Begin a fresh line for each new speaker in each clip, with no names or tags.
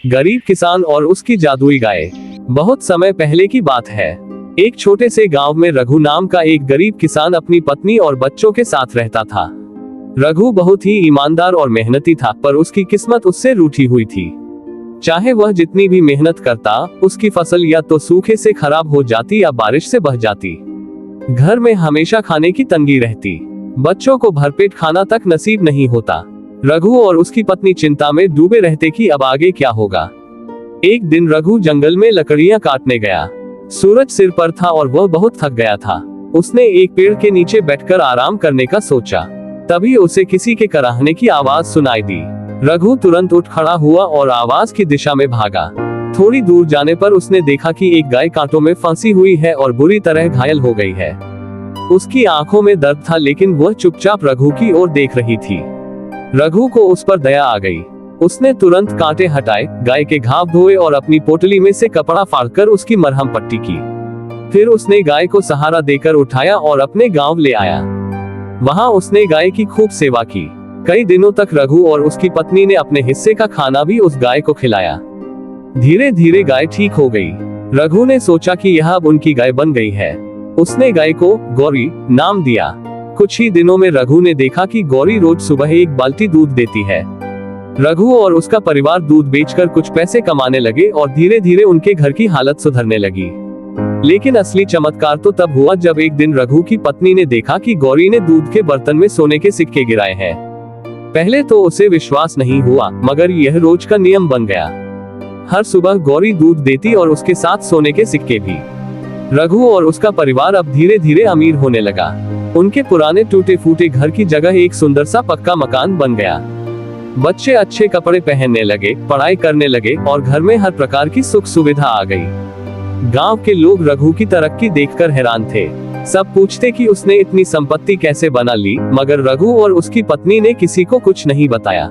गरीब किसान और उसकी जादुई गाय। बहुत समय पहले की बात है। एक छोटे से गांव में रघु नाम का एक गरीब किसान अपनी पत्नी और बच्चों के साथ रहता था। रघु बहुत ही ईमानदार और मेहनती था, पर उसकी किस्मत उससे रूठी हुई थी। चाहे वह जितनी भी मेहनत करता, उसकी फसल या तो सूखे से खराब हो जाती या बारिश से बह जाती। घर में हमेशा खाने की तंगी रहती। बच्चों को भरपेट खाना तक नसीब नहीं होता। रघु और उसकी पत्नी चिंता में डूबे रहते कि अब आगे क्या होगा। एक दिन रघु जंगल में लकड़ियां काटने गया। सूरज सिर पर था और वह बहुत थक गया था। उसने एक पेड़ के नीचे बैठकर आराम करने का सोचा। तभी उसे किसी के कराहने की आवाज सुनाई दी। रघु तुरंत उठ खड़ा हुआ और आवाज की दिशा में भागा। थोड़ी दूर जाने पर उसने देखा कि एक गाय कांटों में फंसी हुई है और बुरी तरह घायल हो गई है। उसकी आंखों में दर्द था, लेकिन वह चुपचाप रघु की ओर देख रही थी। रघु को उस पर दया आ गई। उसने तुरंत कांटे हटाए, गाय के घाव धोए और अपनी पोटली में से कपड़ा फाड़कर उसकी मरहम पट्टी की। फिर उसने गाय को सहारा देकर उठाया और अपने गांव ले आया। वहां उसने गाय की खूब सेवा की। कई दिनों तक रघु और उसकी पत्नी ने अपने हिस्से का खाना भी उस गाय को खिलाया। धीरे धीरे गाय ठीक हो गई। रघु ने सोचा कि यह अब उनकी गाय बन गई है। उसने गाय को गौरी नाम दिया। कुछ ही दिनों में रघु ने देखा कि गौरी रोज सुबह एक बाल्टी दूध देती है। रघु और उसका परिवार दूध बेचकर कुछ पैसे कमाने लगे और धीरे धीरे उनके घर की हालत सुधरने लगी। लेकिन असली चमत्कार तो तब हुआ जब एक दिन रघु की पत्नी ने देखा कि गौरी ने दूध के बर्तन में सोने के सिक्के गिराए हैं। पहले तो उसे विश्वास नहीं हुआ, मगर यह रोज का नियम बन गया। हर सुबह गौरी दूध देती और उसके साथ सोने के सिक्के भी। रघु और उसका परिवार अब धीरे धीरे अमीर होने लगा। उनके पुराने टूटे फूटे घर की जगह एक सुंदर सा पक्का मकान बन गया। बच्चे अच्छे कपड़े पहनने लगे, पढ़ाई करने लगे और घर में हर प्रकार की सुख सुविधा आ गई। गांव के लोग रघु की तरक्की देखकर हैरान थे। सब पूछते कि उसने इतनी संपत्ति कैसे बना ली, मगर रघु और उसकी पत्नी ने किसी को कुछ नहीं बताया।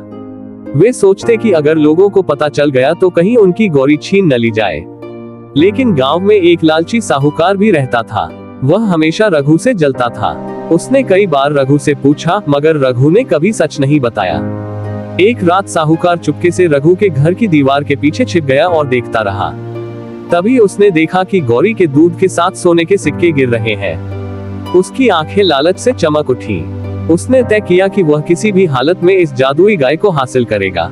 वे सोचते कि अगर लोगों को पता चल गया तो कहीं उनकी गौरी छीन न ली जाए। लेकिन गांव में एक लालची साहूकार भी रहता था। वह हमेशा रघु से जलता था। उसने कई बार रघु से पूछा, मगर रघु ने कभी सच नहीं बताया। एक रात साहूकार चुपके से रघु के घर की दीवार के पीछे छिप गया और देखता रहा। तभी उसने देखा कि गौरी के दूध के साथ सोने के सिक्के गिर रहे हैं। उसकी आंखें लालच से चमक उठी। उसने तय किया कि वह किसी भी हालत में इस जादुई गाय को हासिल करेगा।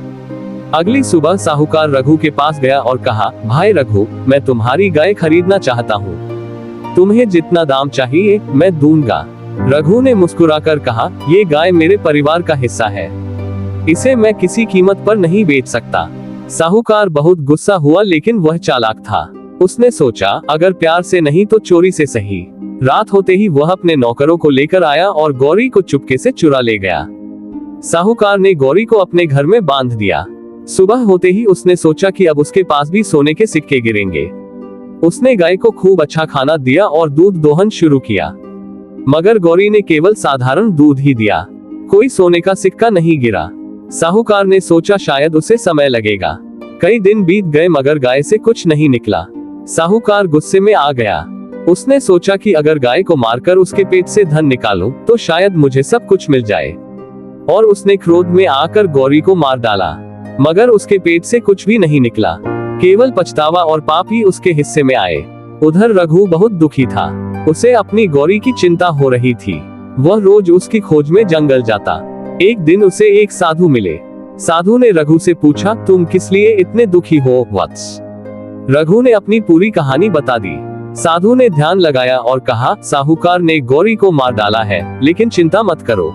अगली सुबह साहूकार रघु के पास गया और कहा, भाई रघु, मैं तुम्हारी गाय खरीदना चाहता हूँ। तुम्हें जितना दाम चाहिए मैं दूंगा। रघु ने मुस्कुराकर कहा, ये गाय मेरे परिवार का हिस्सा है। इसे मैं किसी कीमत पर नहीं बेच सकता। साहूकार बहुत गुस्सा हुआ, लेकिन वह चालाक था। उसने सोचा, अगर प्यार से नहीं तो चोरी से सही। रात होते ही वह अपने नौकरों को लेकर आया और गौरी को चुपके से चुरा ले गया। साहूकार ने गौरी को अपने घर में बांध दिया। सुबह होते ही उसने सोचा कि अब उसके पास भी सोने के सिक्के गिरेंगे। उसने गाय को खूब अच्छा खाना दिया और दूध दोहन शुरू किया। मगर गौरी ने केवल साधारण दूध ही दिया। कोई सोने का सिक्का नहीं गिरा। साहूकार ने सोचा शायद उसे समय लगेगा। कई दिन बीत गए मगर गाय से कुछ नहीं निकला। साहूकार गुस्से में आ गया। उसने सोचा कि अगर गाय को मारकर उसके पेट से धन निकालूं तो शायद मुझे सब कुछ मिल जाए। और उसने क्रोध में आकर गौरी को मार डाला। मगर उसके पेट से कुछ भी नहीं निकला। केवल पछतावा और पाप ही उसके हिस्से में आए। उधर रघु बहुत दुखी था। उसे अपनी गौरी की चिंता हो रही थी। वह रोज उसकी खोज में जंगल जाता। एक दिन उसे एक साधु मिले। साधु ने रघु से पूछा, तुम किस लिए इतने दुखी हो वत्स? रघु ने अपनी पूरी कहानी बता दी। साधु ने ध्यान लगाया और कहा, साहूकार ने गौरी को मार डाला है, लेकिन चिंता मत करो।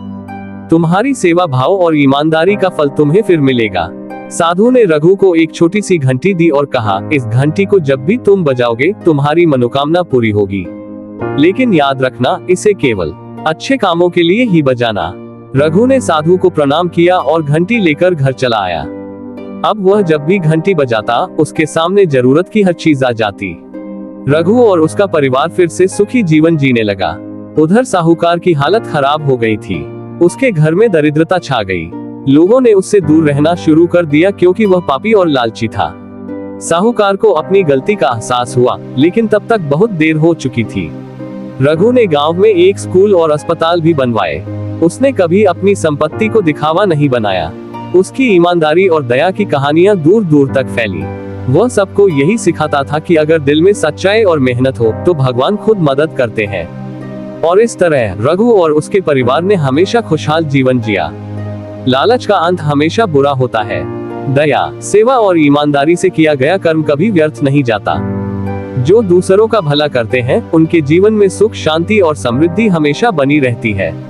तुम्हारी सेवा भाव और ईमानदारी का फल तुम्हें फिर मिलेगा। साधु ने रघु को एक छोटी सी घंटी दी और कहा, इस घंटी को जब भी तुम बजाओगे तुम्हारी मनोकामना पूरी होगी। लेकिन याद रखना, इसे केवल अच्छे कामों के लिए ही बजाना। रघु ने साधु को प्रणाम किया और घंटी लेकर घर चला आया। अब वह जब भी घंटी बजाता उसके सामने जरूरत की हर चीज आ जाती। रघु और उसका परिवार फिर से सुखी जीवन जीने लगा। उधर साहूकार की हालत खराब हो गई थी। उसके घर में दरिद्रता छा गई। लोगों ने उससे दूर रहना शुरू कर दिया क्योंकि वह पापी और लालची था। साहूकार को अपनी गलती का एहसास हुआ, लेकिन तब तक बहुत देर हो चुकी थी। रघु ने गांव में एक स्कूल और अस्पताल भी बनवाए। उसने कभी अपनी संपत्ति को दिखावा नहीं बनाया। उसकी ईमानदारी और दया की कहानियां दूर दूर तक फैली। वह सबको यही सिखाता था कि अगर दिल में सच्चाई और मेहनत हो तो भगवान खुद मदद करते हैं। और इस तरह रघु और उसके परिवार ने हमेशा खुशहाल जीवन जिया। लालच का अंत हमेशा बुरा होता है। दया, सेवा और ईमानदारी से किया गया कर्म कभी व्यर्थ नहीं जाता। जो दूसरों का भला करते हैं उनके जीवन में सुख, शांति और समृद्धि हमेशा बनी रहती है।